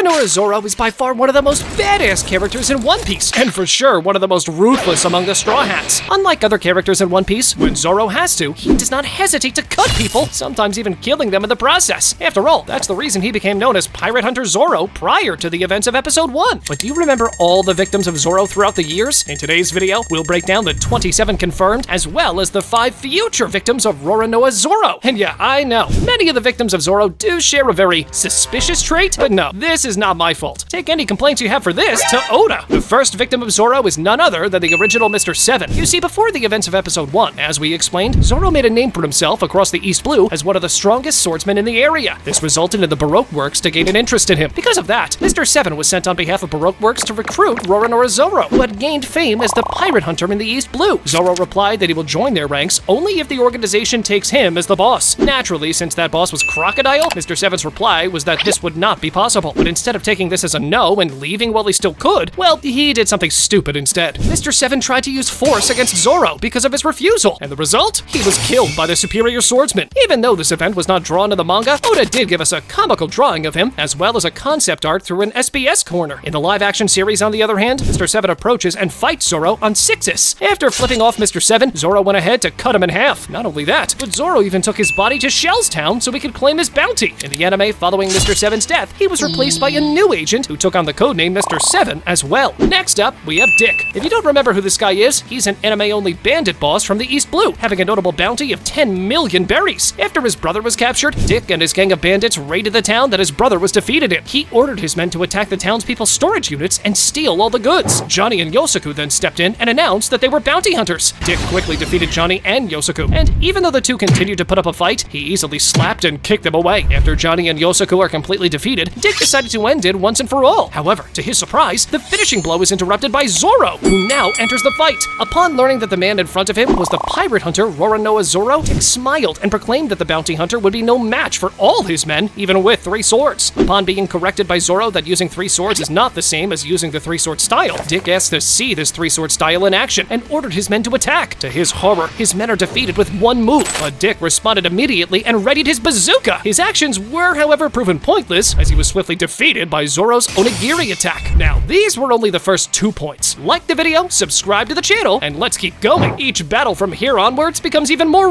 Roronoa Zoro is by far one of the most badass characters in One Piece, and for sure one of the most ruthless among the Straw Hats. Unlike other characters in One Piece, when Zoro has to, he does not hesitate to cut people, sometimes even killing them in the process. After all, that's the reason he became known as Pirate Hunter Zoro prior to the events of episode 1. But do you remember all the victims of Zoro throughout the years? In today's video, we'll break down the 27 confirmed, as well as the 5 future victims of Roronoa Zoro. And yeah, I know, many of the victims of Zoro do share a very suspicious trait, but no, this is not my fault. Take any complaints you have for this to Oda. The first victim of Zoro is none other than the original Mr. 7. You see, before the events of episode 1, as we explained, Zoro made a name for himself across the East Blue as one of the strongest swordsmen in the area. This resulted in the Baroque Works to gain an interest in him. Because of that, Mr. 7 was sent on behalf of Baroque Works to recruit Roronoa Zoro, who had gained fame as the pirate hunter in the East Blue. Zoro replied that he will join their ranks only if the organization takes him as the boss. Naturally, since that boss was Crocodile, Mr. 7's reply was that this would not be possible. But instead of taking this as a no and leaving while he still could, well, he did something stupid instead. Mr. 7 tried to use force against Zoro because of his refusal, and the result? He was killed by the superior swordsman. Even though this event was not drawn in the manga, Oda did give us a comical drawing of him, as well as a concept art through an SBS corner. In the live-action series, on the other hand, Mr. 7 approaches and fights Zoro on Sixus. After flipping off Mr. 7, Zoro went ahead to cut him in half. Not only that, but Zoro even took his body to Shell's Town so he could claim his bounty. In the anime following Mr. 7's death, he was replaced by a new agent who took on the codename Mr. 7 as well. Next up, we have Dick. If you don't remember who this guy is, he's an anime-only bandit boss from the East Blue, having a notable bounty of 10 million berries. After his brother was captured, Dick and his gang of bandits raided the town that his brother was defeated in. He ordered his men to attack the townspeople's storage units and steal all the goods. Johnny and Yosaku then stepped in and announced that they were bounty hunters. Dick quickly defeated Johnny and Yosaku, and even though the two continued to put up a fight, he easily slapped and kicked them away. After Johnny and Yosaku are completely defeated, Dick decided to end it once and for all. However, to his surprise, the finishing blow is interrupted by Zoro, who now enters the fight. Upon learning that the man in front of him was the pirate hunter Roronoa Zoro, Dick smiled and proclaimed that the bounty hunter would be no match for all his men, even with 3 swords. Upon being corrected by Zoro that using 3 swords is not the same as using the 3-sword style, Dick asked to see this 3-sword style in action and ordered his men to attack. To his horror, his men are defeated with 1 move, but Dick responded immediately and readied his bazooka. His actions were, however, proven pointless as he was swiftly defeated by Zoro's onigiri attack. Now, these were only the first 2 points. Like the video, subscribe to the channel, and let's keep going. Each battle from here onwards becomes even more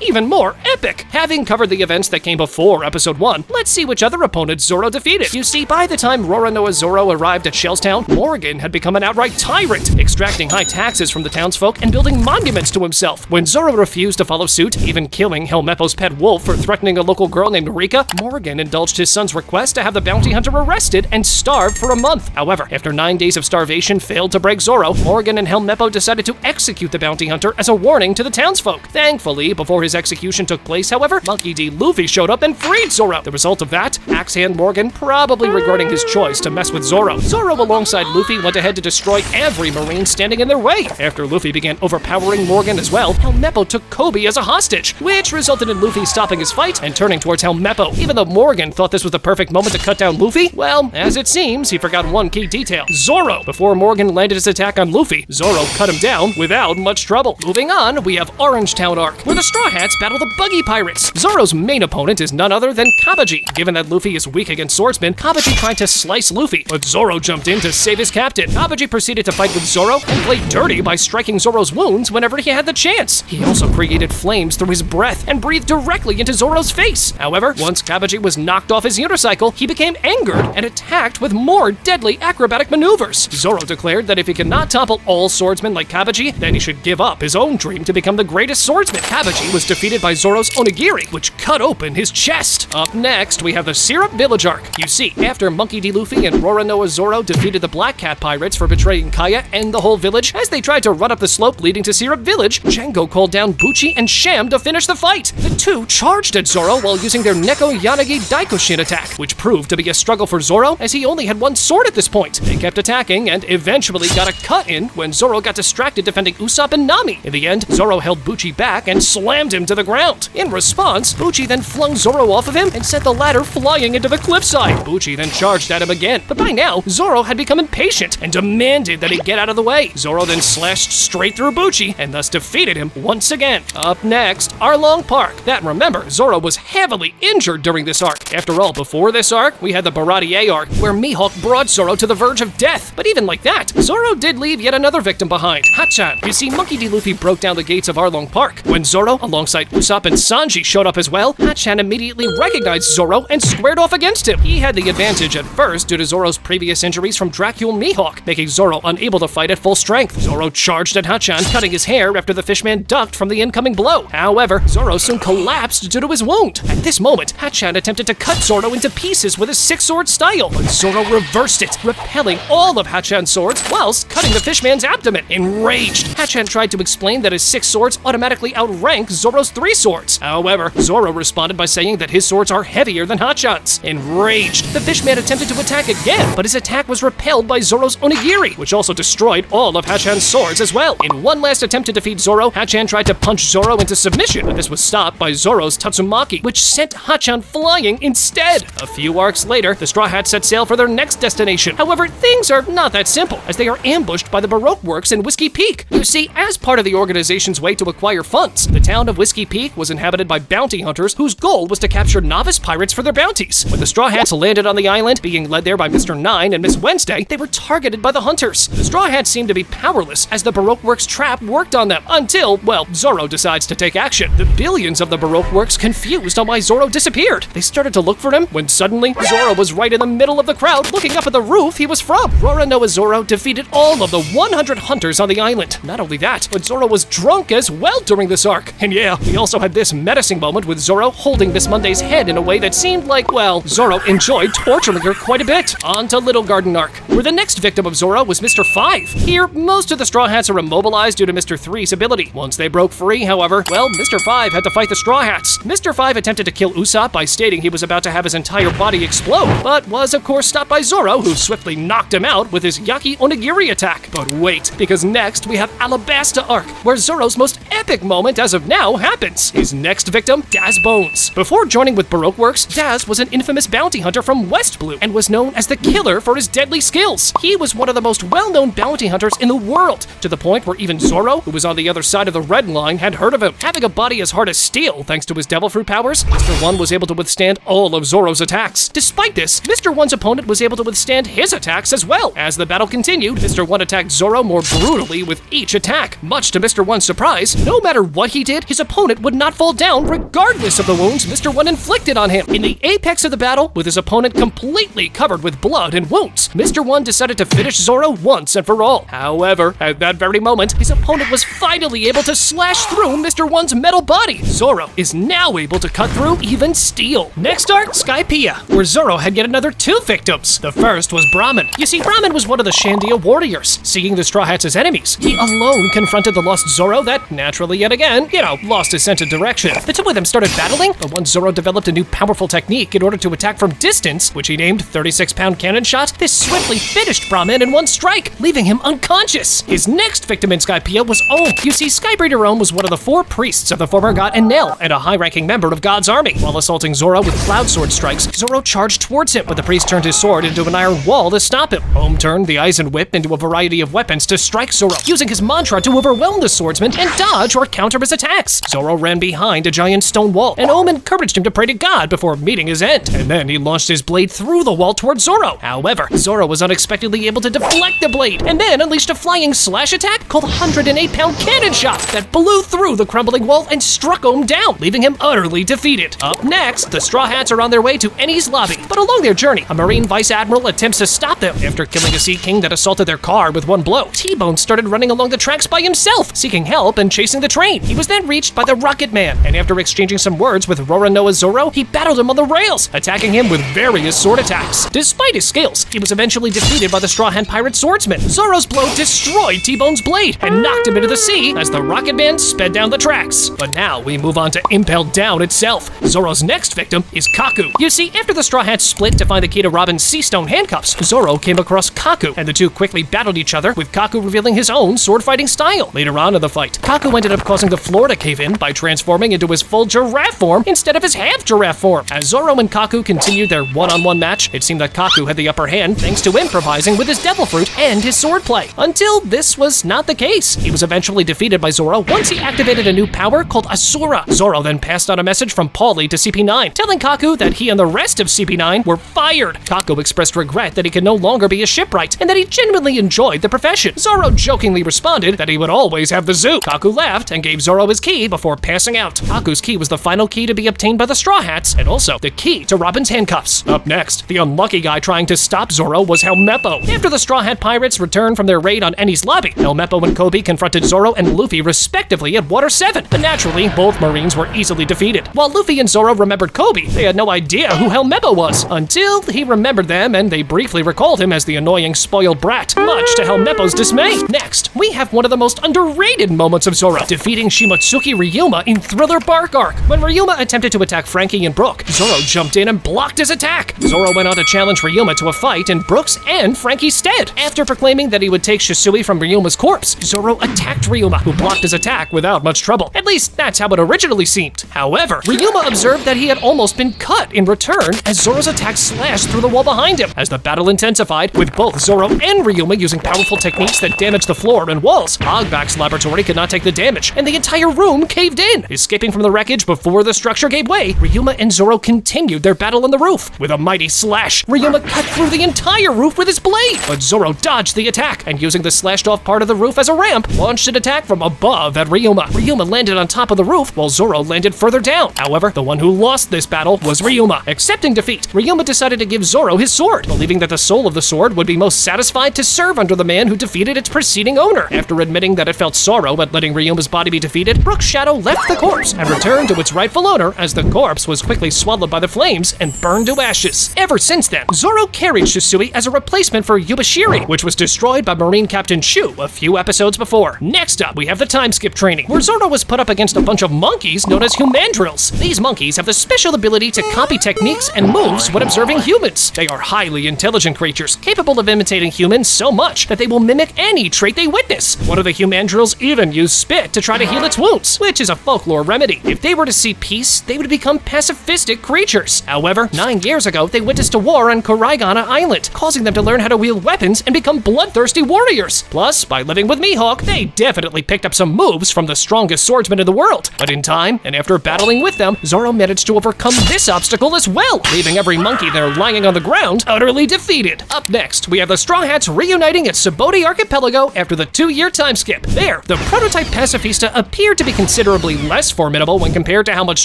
even more epic. Having covered the events that came before episode 1, let's see which other opponents Zoro defeated. You see, by the time Roronoa Zoro arrived at Shell's Town, Morgan had become an outright tyrant, extracting high taxes from the townsfolk and building monuments to himself. When Zoro refused to follow suit, even killing Helmeppo's pet wolf for threatening a local girl named Rika, Morgan indulged his son's request to have the bounty hunter arrested and starved for a month. However, after 9 days of starvation failed to break Zoro, Morgan and Helmeppo decided to execute the bounty hunter as a warning to the townsfolk. Thankfully, before his execution took place, however, Monkey D. Luffy showed up and freed Zoro. The result of that, Axe Hand Morgan probably regretting his choice to mess with Zoro. Zoro, alongside Luffy, went ahead to destroy every marine standing in their way. After Luffy began overpowering Morgan as well, Helmeppo took Kobe as a hostage, which resulted in Luffy stopping his fight and turning towards Helmeppo. Even though Morgan thought this was the perfect moment to cut down Luffy, well, as it seems, he forgot one key detail: Zoro. Before Morgan landed his attack on Luffy, Zoro cut him down without much trouble. Moving on, we have Orange Town Arc, where the Straw Hats battle the Buggy Pirates. Zoro's main opponent is none other than Kabaji. Given that Luffy is weak against swordsmen, Kabaji tried to slice Luffy, but Zoro jumped in to save his captain. Kabaji proceeded to fight with Zoro and played dirty by striking Zoro's wounds whenever he had the chance. He also created flames through his breath and breathed directly into Zoro's face. However, once Kabaji was knocked off his unicycle, he became angered and attacked with more deadly acrobatic maneuvers. Zoro declared that if he could not topple all swordsmen like Kabaji, then he should give up his own dream to become the greatest swordsman. Kabaji was defeated by Zoro's onigiri, which cut open his chest. Up next, we have the Syrup Village arc. You see, after Monkey D. Luffy and Roronoa Zoro defeated the Black Cat Pirates for betraying Kaya and the whole village, as they tried to run up the slope leading to Syrup Village, Django called down Bucci and Sham to finish the fight. The two charged at Zoro while using their Neko Yanagi Daikoshin attack, which proved to be a struggle for Zoro as he only had 1 sword at this point. They kept attacking and eventually got a cut in when Zoro got distracted defending Usopp and Nami. In the end, Zoro held Bucci back and slammed him to the ground. In response, Bucci then flung Zoro off of him and sent the latter flying into the cliffside. Bucci then charged at him again, but by now, Zoro had become impatient and demanded that he get out of the way. Zoro then slashed straight through Bucci and thus defeated him once again. Up next, Arlong Park. That, remember, Zoro was heavily injured during this arc. After all, before Before this arc, we had the Baratier arc, where Mihawk brought Zoro to the verge of death. But even like that, Zoro did leave yet another victim behind, Hachan. You see, Monkey D. Luffy broke down the gates of Arlong Park. When Zoro, alongside Usopp and Sanji, showed up as well, Hachan immediately recognized Zoro and squared off against him. He had the advantage at first due to Zoro's previous injuries from Dracule Mihawk, making Zoro unable to fight at full strength. Zoro charged at Hachan, cutting his hair after the Fishman ducked from the incoming blow. However, Zoro soon collapsed due to his wound. At this moment, Hachan attempted to cut Zoro into pieces with his six-sword style, but Zoro reversed it, repelling all of Hachan's swords whilst cutting the Fishman's abdomen. Enraged, Hachan tried to explain that his 6 swords automatically outrank Zoro's 3 swords. However, Zoro responded by saying that his swords are heavier than Hachan's. Enraged, the Fishman attempted to attack again, but his attack was repelled by Zoro's onigiri, which also destroyed all of Hachan's swords as well. In one last attempt to defeat Zoro, Hachan tried to punch Zoro into submission, but this was stopped by Zoro's Tatsumaki, which sent Hachan flying instead. A few arcs later, the Straw Hats set sail for their next destination. However, things are not that simple, as they are ambushed by the Baroque Works in Whiskey Peak. You see, as part of the organization's way to acquire funds, the town of Whiskey Peak was inhabited by bounty hunters whose goal was to capture novice pirates for their bounties. When the Straw Hats landed on the island, being led there by Mr. Nine and Miss Wednesday, they were targeted by the hunters. The Straw Hats seemed to be powerless as the Baroque Works trap worked on them until, well, Zoro decides to take action. The billions of the Baroque Works confused on why Zoro disappeared. They started to look for him when suddenly Zoro was right in the middle of the crowd looking up at the roof he was from. Roronoa Zoro defeated all of the 100 hunters on the island. Not only that, but Zoro was drunk as well during this arc. And yeah, we also had this menacing moment with Zoro holding Miss Monday's head in a way that seemed like, well, Zoro enjoyed torturing her quite a bit. On to Little Garden arc, where the next victim of Zoro was Mr. 5. Here, most of the Straw Hats are immobilized due to Mr. 3's ability. Once they broke free, however, well, Mr. 5 had to fight the Straw Hats. Mr. 5 attempted to kill Usopp by stating he was about to have his entire body explode, but was of course stopped by Zoro, who swiftly knocked him out with his Yaki Onigiri attack. But wait, because next we have Alabasta arc, where Zoro's most epic moment as of now happens. His next victim, Daz Bones. Before joining with Baroque Works, Daz was an infamous bounty hunter from West Blue and was known as the Killer for his deadly skills. He was one of the most well-known bounty hunters in the world, to the point where even Zoro, who was on the other side of the red line, had heard of him. Having a body as hard as steel thanks to his devil fruit powers, Mr. 1 was able to withstand all of Zoro's attacks. Despite this, Mr. 1's opponent was able to withstand his attacks as well. As the battle continued, Mr. 1 attacked Zoro more brutally with each attack. Much to Mr. 1's surprise, no matter what he did, his opponent would not fall down regardless of the wounds Mr. 1 inflicted on him. In the apex of the battle, with his opponent completely covered with blood and wounds, Mr. 1 decided to finish Zoro once and for all. However, at that very moment, his opponent was finally able to slash through Mr. 1's metal body. Zoro is now able to cut through even steel. Next arc, Skypiea, where Zoro had yet another 2 victims. The first was Brahmin. You see, Brahmin was one of the Shandia warriors. Seeing the Straw Hats as enemies, he alone confronted the lost Zoro that, naturally yet again, lost his sense of direction. The two of them started battling, but once Zoro developed a new powerful technique in order to attack from distance, which he named 36-pound cannon shot, this swiftly finished Brahmin in one strike, leaving him unconscious. His next victim in Skypiea was Om. You see, Skybreeder Om was one of the 4 priests of the former god Enel and a high-ranking member of God's army. While assaulting Zoro with cloud sword strikes, Zoro charged towards him, but the priest turned his sword into an iron wall to stop him. Om turned the Eisen Whip into a variety of weapons to strike Zoro, using his mantra to overwhelm the swordsman and dodge or counter his attacks. Zoro ran behind a giant stone wall, and Om encouraged him to pray to God before meeting his end, and then he launched his blade through the wall towards Zoro. However, Zoro was unexpectedly able to deflect the blade, and then unleashed a flying slash attack called 108-pound cannon shot that blew through the crumbling wall and struck Om down, leaving him utterly defeated. Up next, the Straw Hats are on their way to Enies Lobby, but along their journey, a Marine Vice Admiral attempts to stop them. After killing a Sea King that assaulted their car with one blow, T-Bone started running along the tracks by himself, seeking help and chasing the train. He was then reached by the Rocket Man, and after exchanging some words with Roronoa Zoro, he battled him on the rails, attacking him with various sword attacks. Despite his skills, he was eventually defeated by the Straw Hat Pirate swordsman. Zoro's blow destroyed T-Bone's blade and knocked him into the sea as the Rocket Man sped down the tracks. But now we move on to Impel Down itself. Zoro's next victim is Kaku. You see, after the Straw Hats split to find the key to Robin's sea stone handcuffs, Zoro came across Kaku, and the two quickly battled each other, with Kaku revealing his own sword fighting style. Later on in the fight, Kaku ended up causing the floor to cave in by transforming into his full giraffe form instead of his half giraffe form. As Zoro and Kaku continued their one-on-one match, it seemed that Kaku had the upper hand thanks to improvising with his devil fruit and his swordplay. Until this was not the case. He was eventually defeated by Zoro once he activated a new power called Asura. Zoro then passed on a message from Paulie to CP9, telling Kaku that he and the rest rest of CP9 were fired. Kaku expressed regret that he could no longer be a shipwright and that he genuinely enjoyed the profession. Zoro jokingly responded that he would always have the zoo. Kaku laughed and gave Zoro his key before passing out. Kaku's key was the final key to be obtained by the Straw Hats and also the key to Robin's handcuffs. Up next, the unlucky guy trying to stop Zoro was Helmeppo. After the Straw Hat Pirates returned from their raid on Enies Lobby, Helmeppo and Kobe confronted Zoro and Luffy respectively at Water 7, but naturally, both Marines were easily defeated. While Luffy and Zoro remembered Kobe, they had no idea who Helmeppo was, until he remembered them and they briefly recalled him as the annoying spoiled brat, much to Helmeppo's dismay. Next, we have one of the most underrated moments of Zoro, defeating Shimotsuki Ryuma in Thriller Bark arc. When Ryuma attempted to attack Frankie and Brook, Zoro jumped in and blocked his attack. Zoro went on to challenge Ryuma to a fight in Brook's and Frankie's stead. After proclaiming that he would take Shisui from Ryuma's corpse, Zoro attacked Ryuma, who blocked his attack without much trouble. At least, that's how it originally seemed. However, Ryuma observed that he had almost been cut in return as Zoro's attack slashed through the wall behind him. As the battle intensified, with both Zoro and Ryuma using powerful techniques that damaged the floor and walls, Hogback's laboratory could not take the damage, and the entire room caved in. Escaping from the wreckage before the structure gave way, Ryuma and Zoro continued their battle on the roof. With a mighty slash, Ryuma cut through the entire roof with his blade, but Zoro dodged the attack, and using the slashed off part of the roof as a ramp, launched an attack from above at Ryuma. Ryuma landed on top of the roof, while Zoro landed further down. However, the one who lost this battle was Ryuma. Accepting defeat, Ryuma decided to give Zoro his sword, believing that the soul of the sword would be most satisfied to serve under the man who defeated its preceding owner. After admitting that it felt sorrow at letting Ryuma's body be defeated, Brook's shadow left the corpse and returned to its rightful owner as the corpse was quickly swallowed by the flames and burned to ashes. Ever since then, Zoro carried Shisui as a replacement for Yubashiri, which was destroyed by Marine Captain Shu a few episodes before. Next up, we have the time skip training, where Zoro was put up against a bunch of monkeys known as humandrills. These monkeys have the special ability to copy techniques and moves when observing humans. They are highly intelligent creatures, capable of imitating humans so much that they will mimic any trait they witness. One of the humandrills even used spit to try to heal its wounds, which is a folklore remedy. If they were to see peace, they would become pacifistic creatures. However, 9 years ago, they witnessed a war on Kuraigana Island, causing them to learn how to wield weapons and become bloodthirsty warriors. Plus, by living with Mihawk, they definitely picked up some moves from the strongest swordsman in the world. But in time, and after battling with them, Zoro managed to overcome this obstacle as well, leaving every monkey there lying on the ground utterly defeated. Up next, we have the Straw Hats reuniting at Subodi Archipelago after the 2-year time skip. There, the prototype pacifista appeared to be considerably less formidable when compared to how much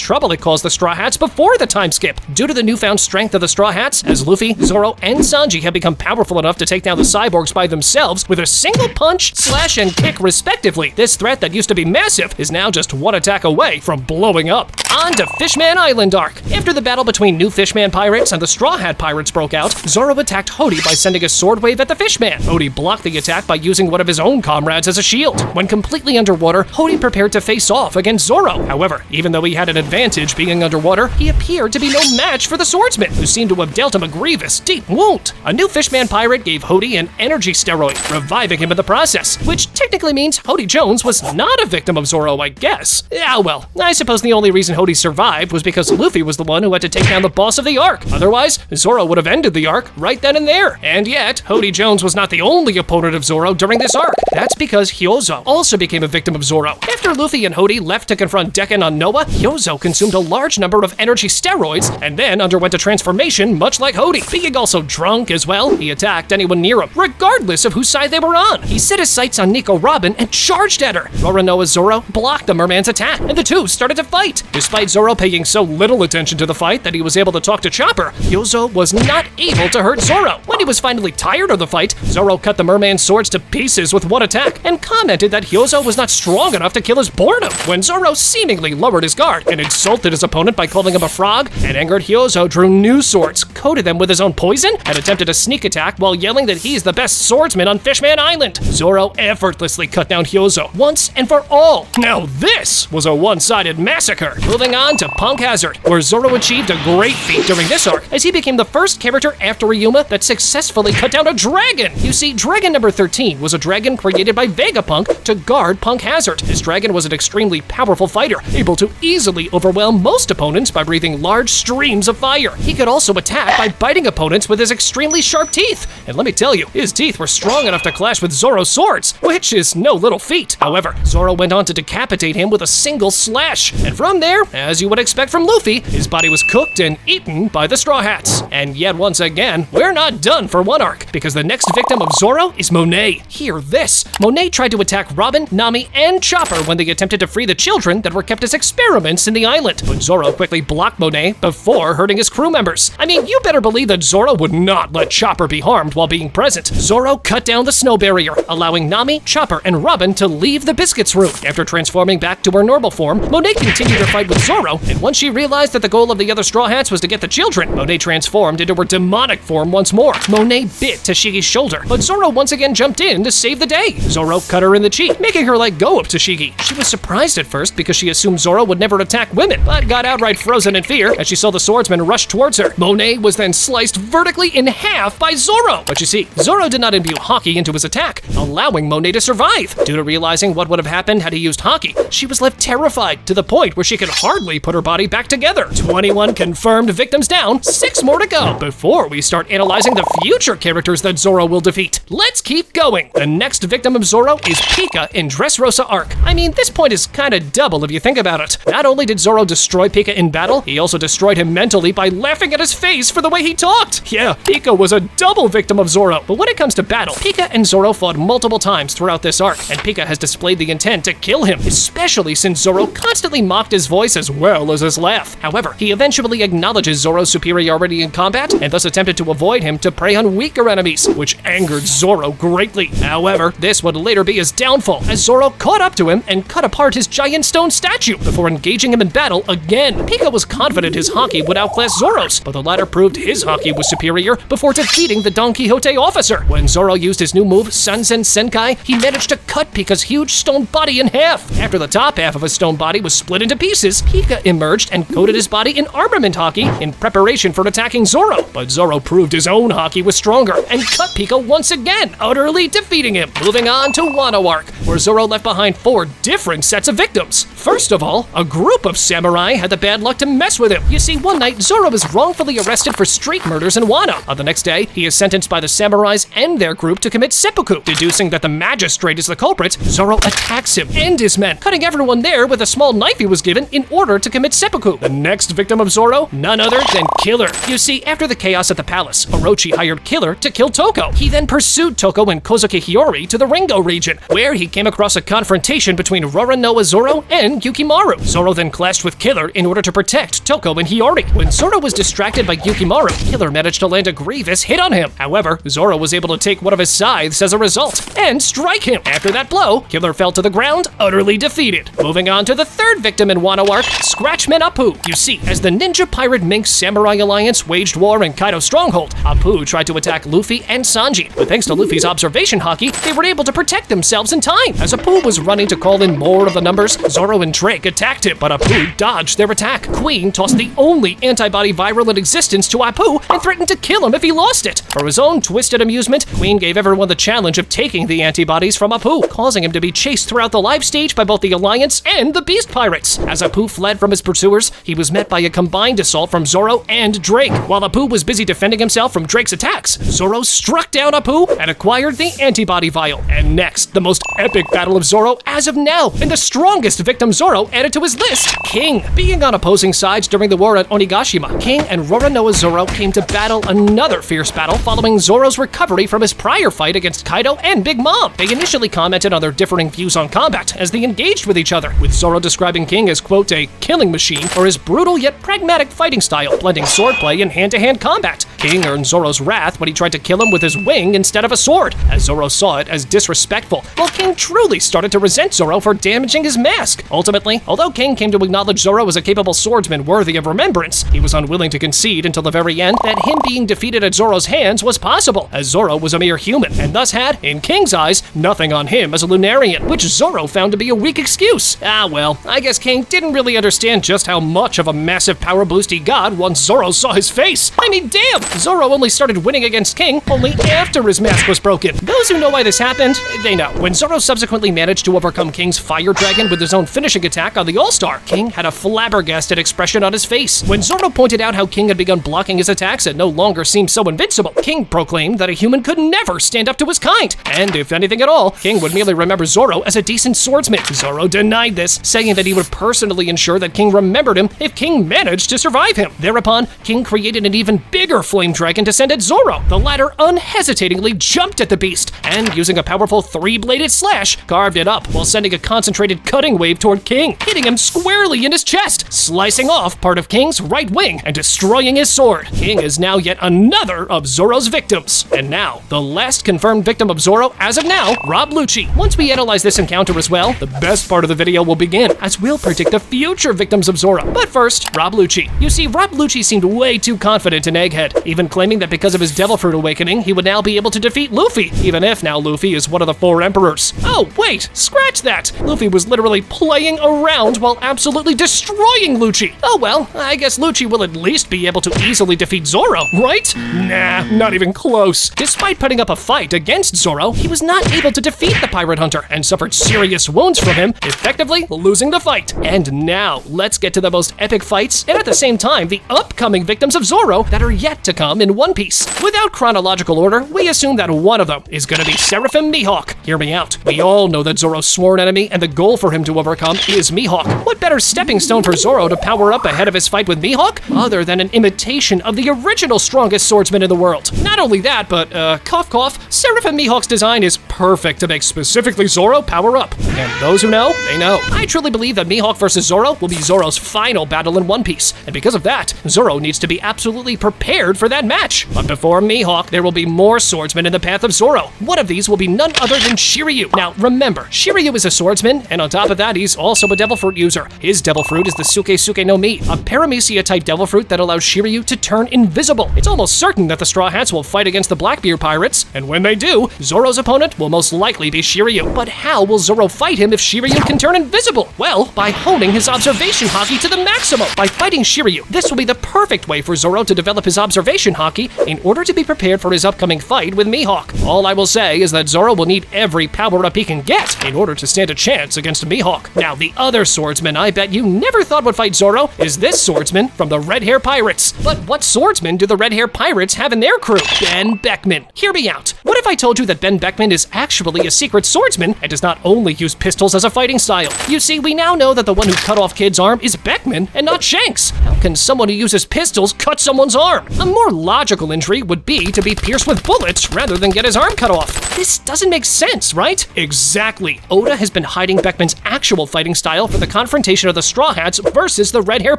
trouble it caused the Straw Hats before the time skip. Due to the newfound strength of the Straw Hats, as Luffy, Zoro, and Sanji have become powerful enough to take down the cyborgs by themselves with a single punch, slash, and kick respectively. This threat that used to be massive is now just one attack away from blowing up. On to Fishman Island arc. After the battle between new Fishman pirates and the Straw Hat pirates broke out, Zoro attacked Hody by sending a sword wave at the Fishman. Hody blocked the attack by using one of his own comrades as a shield. When completely underwater, Hody prepared to face off against Zoro. However, even though he had an advantage being underwater, he appeared to be no match for the swordsman, who seemed to have dealt him a grievous, deep wound. A new Fishman pirate gave Hody an energy steroid, reviving him in the process, which technically means Hody Jones was not a victim of Zoro, I guess. Ah well, I suppose the only reason Hody survived was because Luffy was the one who had to take down the boss of the arc. Otherwise, Zoro would have ended the arc right then and there. And yet, Hody Jones was not the only opponent of Zoro during this arc. That's because Hyozo also became a victim of Zoro. After Luffy and Hody left to confront Dekken on Noah, Hyozo consumed a large number of energy steroids and then underwent a transformation much like Hody. Being also drunk as well, he attacked anyone near him, regardless of whose side they were on. He set his sights on Nico Robin and charged at her. Roronoa's Zoro blocked the merman's attack, and the two started to fight. Despite Zoro paying so little attention to the fight that he was able to talk to Chopper, Hyozo was not able to hurt Zoro. When he was finally tired of the fight, Zoro cut the merman's swords to pieces with one attack and commented that Hyozo was not strong enough to kill his boredom. When Zoro seemingly lowered his guard and insulted his opponent by calling him a frog, an angered Hyozo drew new swords, coated them with his own poison, and attempted a sneak attack while yelling that he's the best swordsman on Fishman Island. Zoro effortlessly cut down Hyozo once and for all. Now this was a one-sided massacre. Moving on to Punk Hazard, where Zoro achieved a great feat during this arc, as he became the first character after Ryuma that successfully cut down a dragon. You see, Dragon number 13 was a dragon created by Vegapunk to guard Punk Hazard. This dragon was an extremely powerful fighter, able to easily overwhelm most opponents by breathing large streams of fire. He could also attack by biting opponents with his extremely sharp teeth. And let me tell you, his teeth were strong enough to clash with Zoro's swords, which is no little feat. However, Zoro went on to decapitate him with a single slash. And from there, as you would expect from Luffy, his body was cooked and eaten by the Straw Hats. And yet once again, we're not done for one arc, because the next victim of Zoro is Monet. Hear this. Monet tried to attack Robin, Nami, and Chopper when they attempted to free the children that were kept as experiments in the island. But Zoro quickly blocked Monet before hurting his crew members. I mean, you better believe that Zoro would not let Chopper be harmed while being present. Zoro cut down the snow barrier, allowing Nami, Chopper, and Robin to leave the Biscuits room. After transforming back to her normal form, Monet continued her fight with Zoro, and once she realized that the goal of the other Straw Hats was to get the children, Monet transformed into her demonic form once more. Monet bit Tashigi's shoulder, but Zoro once again jumped in to save the day. Zoro cut her in the cheek, making her let go of Tashigi. She was surprised at first because she assumed Zoro would never attack women, but got outright frozen in fear as she saw the swordsman rush towards her. Monet was then sliced vertically in half by Zoro. But you see, Zoro did not imbue Haki into his attack, allowing Monet to survive. Due to realizing what would have happened had he used Haki, she was left terrified to the point where she could hardly put her body back together. 21 confirmed victims down, 6 more to go. Before we start analyzing the future characters that Zoro will defeat, let's keep going. The next victim of Zoro is Pika in Dressrosa arc. I mean, this point is kinda double if you think about it. Not only did Zoro destroy Pika in battle, he also destroyed him mentally by laughing at his face for the way he talked. Yeah, Pika was a double victim of Zoro. But when it comes to battle, Pika and Zoro fought multiple times throughout this arc, and Pika has displayed the intent to kill him, especially since Zoro constantly mocked his voice as well as his laugh. However, he eventually acknowledges Zoro's superiority in combat, and thus attempted to avoid him to prey on weaker enemies, which angered Zoro greatly. However, this would later be his downfall, as Zoro caught up to him and cut apart his giant stone statue before engaging him in battle again. Pika was confident his Haki would outclass Zoro's, but the latter proved his Haki was superior before defeating the Don Quixote officer. When Zoro used his new move, Sanzen Senkai, he managed to cut Pika's huge stone body in half. After the top half of his stone body was split into pieces, Pika emerged and coated his body in armament Haki in preparation for attacking Zoro. But Zoro proved his own Haki was stronger and cut Pika once again, utterly defeating him. Moving on to Wano arc, where Zoro left behind 4 different sets of victims. First of all, a group of samurai had the bad luck to mess with him. You see, one night, Zoro was wrongfully arrested for street murders in Wano. On the next day, he is sentenced by the samurais and their group to commit seppuku. Deducing that the magistrate is the culprit, Zoro attacks him and his men, cutting everyone there with a small knife he was given in order to commit seppuku. The next victim of Zoro, none other than Killer. You see, after the chaos at the palace, Orochi hired Killer to kill Toko. He then pursued Toko and Kozuki Hiyori to the Ringo region, where he came across a confrontation between Roronoa Zoro and Yukimaru. Zoro then clashed with Killer in order to protect Toko and Hiyori. When Zoro was distracted by Yukimaru, Killer managed to land a grievous hit on him. However, Zoro was able to take one of his scythes as a result and strike him. After that blow, Killer fell to the ground, utterly defeated. Moving on to the third victim in Wano arc, Scratchman Apu. You see, as the Ninja Pirate Mink Samurai Alliance waged war in Kaido's stronghold, Apu tried to attack Luffy and Sanji. But thanks to Luffy's observation Haki, they were able to protect themselves in time. As Apu was running to call in more of the numbers, Zoro and Drake attacked him, but Apu dodged their attack. Queen tossed the only antibody viral in existence to Apu and threatened to kill him if he lost it. For his own twisted amusement, Queen gave everyone the challenge of taking the antibodies from Apu, causing him to be chased throughout the live stage by both the Alliance and the Beast Pirates. As Apu fled from his pursuers, he was met by a combined assault from Zoro and Drake. While Apu was busy defending himself from Drake's attacks, Zoro struck down Apu and acquired the antibody vial. And next, the most epic battle of Zoro as of now, and the strongest victim Zoro added to his list, King. Being on opposing sides during the war at Onigashima, King and Roronoa Zoro came to battle another fierce battle following Zoro's recovery from his prior fight against Kaido and Big Mom. They initially commented on their differing views on combat as they engaged with each other, with Zoro describing King as, quote, a killing machine for his brutal yet pragmatic fighting style, blending swordplay and hand-to-hand combat. King earned Zoro's wrath when he tried to kill him with his wing instead of a sword, as Zoro saw it as disrespectful, while King truly started to resent Zoro for damaging his mask. Ultimately, although King came to acknowledge Zoro as a capable swordsman worthy of remembrance, he was unwilling to concede until the very end that him being defeated at Zoro's hands was possible, as Zoro was a mere human, and thus had, in King's eyes, nothing on him as a Lunarian, which Zoro found to be a weak excuse. Ah well, I guess King didn't really understand just how much of a massive power boost he got once Zoro saw his face. I mean, damn, Zoro only started winning against King only after his mask was broken. Those who know why this happened, they know. When Zoro subsequently managed to overcome King's fire dragon with his own finishing attack on the All-Star, King had a flabbergasted expression on his face. When Zoro pointed out how King had begun blocking his attacks and no longer seemed so invincible, King proclaimed that a human could never stand up to his kind, and if anything at all, King would merely remember Zoro as a decent swordsman. Zoro denied this, saying that he would personally ensure that King remembered him if King managed to survive him. Thereupon, King created an even bigger flame dragon to send at Zoro. The latter unhesitatingly jumped at the beast, and using a powerful three-bladed slash, carved it up while sending a concentrated cutting wave toward King, hitting him squarely in his chest, slicing off part of King's right wing and destroying his sword. King is now yet another of Zoro's victims. And now, the last confirmed victim of Zoro as of now, Rob Lucci. Once we analyze this encounter as well, the best part of the video will begin, as we'll predict the future victims of Zoro. But first, Rob Lucci. You see, Rob Lucci seemed way too confident in Egghead, even claiming that because of his Devil Fruit awakening, he would now be able to defeat Luffy, even if now Luffy is one of the 4 emperors. Oh, wait, scratch that! Luffy was literally playing around while absolutely destroying Lucci. Oh well, I guess Lucci will at least be able to easily defeat Zoro, right? Nah, not even close. Despite putting up a fight against Zoro, he was not able to defeat the pirate hunter and suffered serious wounds from him, effectively losing the fight. And now, let's get to the most epic fights, and at the same time, the upcoming victims of Zoro that are yet to come in One Piece. Without chronological order, we assume that one of them is gonna be Seraphim Mihawk. Hear me out. We all know that Zoro's sworn enemy and the goal for him to overcome is Mihawk. What better stepping stone for Zoro to power up ahead of his fight with Mihawk, other than an imitation of the original strongest swordsman in the world? Not only that, but, cough cough, Seraphim Mihawk's design is perfect to make specifically Zoro power up. And those who know, they know. I truly believe that Mihawk versus Zoro will be Zoro's final battle in One Piece, and because of that, Zoro needs to be absolutely prepared for that match. But before Mihawk, there will be more swordsmen in the path of Zoro. One of these will be none other than Shiryu. Now, remember, Shiryu is a swordsman, and on top of that, he's also a Devil Fruit user. His Devil Fruit is the Suke no Mi, a Paramecia-type Devil Fruit that allows Shiryu to turn invisible. It's almost certain that the Straw Hats will fight against the Blackbeard pirates, and when they do, Zoro's opponent will most likely be Shiryu. But how will Zoro fight him if Shiryu can turn invisible? Well, by honing his observation haki to the maximum. By fighting Shiryu, this will be the perfect way for Zoro to develop his observation haki in order to be prepared for his upcoming fight with Mihawk. All I will say is that Zoro will need every power-up he can get in order to stand a chance against Mihawk. Now, the other swordsman I bet you never thought would fight Zoro is this swordsman from the Red Hair Pirates. But what swordsman do the Red Hair Pirates have in their crew? Ben Beckman. Hear me out. What if I told you that Ben Beckman is actually a secret swordsman and does not only use pistols as a fighting style? You see, we now know that the one who cut off Kid's arm is Beckman and not Shanks. How can someone who uses pistols cut someone's arm? A more logical injury would be to be pierced with bullets rather than get his arm cut off. This doesn't make sense, right? Exactly. Oda has been hiding Beckman's actual fighting style for the confrontation of the Straw Hats versus the Red Hair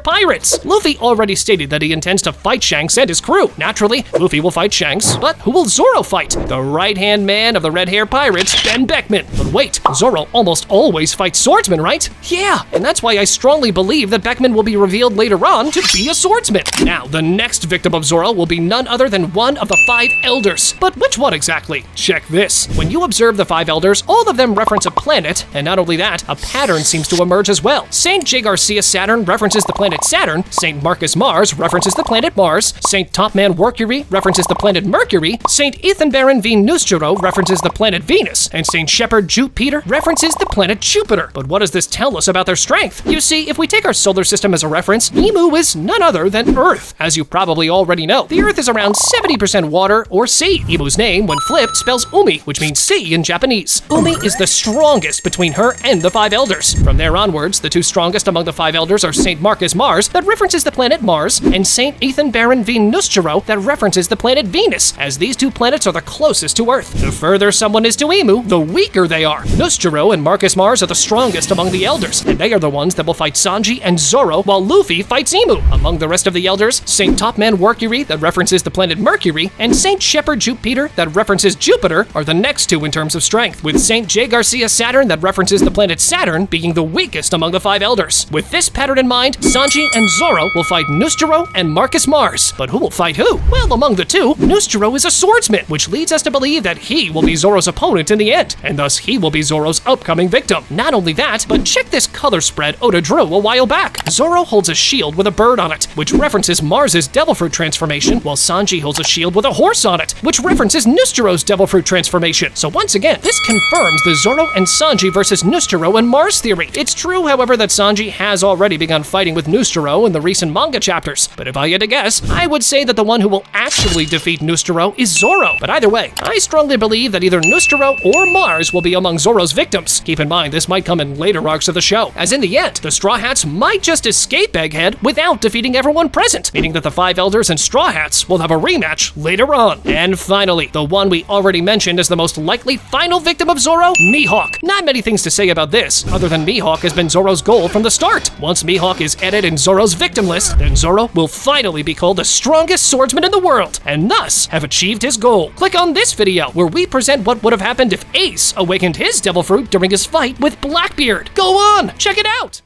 Pirates. Luffy already stated that he intends to fight Shanks and his crew. Naturally, Luffy will fight Shanks, but who will Zoro fight? The right-hand man of the Red Hair Pirates, Ben Beckman. But wait, Zoro almost always fights swordsmen, right? Yeah, and that's why I strongly believe that Beckman will be revealed later on to be a swordsman. Now, the next victim of Zoro will be none other than one of the 5 elders. But which one exactly? Check this. When you observe the 5 elders, all of them reference a planet, and not only that, a pattern seems to emerge as well. St. J. Garcia Saturn references the planet Saturn, St. Marcus Mars references the planet Mars, St. Topman Mercury references the planet Mercury, St. Ethan Baron V. Nusjuro references the planet Venus, and St. Shepard Jupiter references the planet Jupiter. But what does this tell us about their strength? You see, if we take our solar system as a reference, Imu is none other than Earth. As you probably already know, the Earth is around 70% water or sea. Imu's name, when flipped, spells Umi, which means sea in Japanese. Umi is the strongest between her and the 5 elders. From there onwards, the 2 strongest among the 5 elders are St. Marcus Mars, that references the planet Mars, and St. Ethan Baron V. Nusjuro, that references the planet Venus, as these 2 planets are the closest to Earth. The further someone is to Imu, the weaker they are. Nusjuro and Marcus Mars are the strongest among the elders, and they are the ones that will fight Sanji and Zoro while Luffy fights Imu. Among the rest of the elders, St. Topman Mercury, that references the planet Mercury, and St. Shepard Jupiter, that references Jupiter, are the next 2 in terms of strength, with St. J. Garcia Saturn, that references the planet Saturn, being the weakest among the 5 elders. With this pattern in mind, Sanji and Zoro will fight Nusjuro and Marcus Mars. But who will fight who? Well, among the 2, Nusjuro is a swordsman, which leads us to believe that he will be Zoro's opponent in the end, and thus he will be Zoro's upcoming victim. Not only that, but check this color spread Oda drew a while back. Zoro holds a shield with a bird on it, which references Mars's Devil Fruit transformation transformation, while Sanji holds a shield with a horse on it, which references Neustero's Devil Fruit transformation. So once again, this confirms the Zoro and Sanji versus Neustero and Mars theory. It's true, however, that Sanji has already begun fighting with Neustero in the recent manga chapters, but if I had to guess, I would say that the one who will actually defeat Neustero is Zoro. But either way, I strongly believe that either Neustero or Mars will be among Zoro's victims. Keep in mind, this might come in later arcs of the show, as in the end, the Straw Hats might just escape Egghead without defeating everyone present, meaning that the 5 Elders and Straw Hats will have a rematch later on. And finally, the one we already mentioned as the most likely final victim of Zoro, Mihawk. Not many things to say about this, other than Mihawk has been Zoro's goal from the start. Once Mihawk is added in Zoro's victim list, then Zoro will finally be called the strongest swordsman in the world, and thus have achieved his goal. Click on this video, where we present what would have happened if Ace awakened his Devil Fruit during his fight with Blackbeard. Go on, check it out!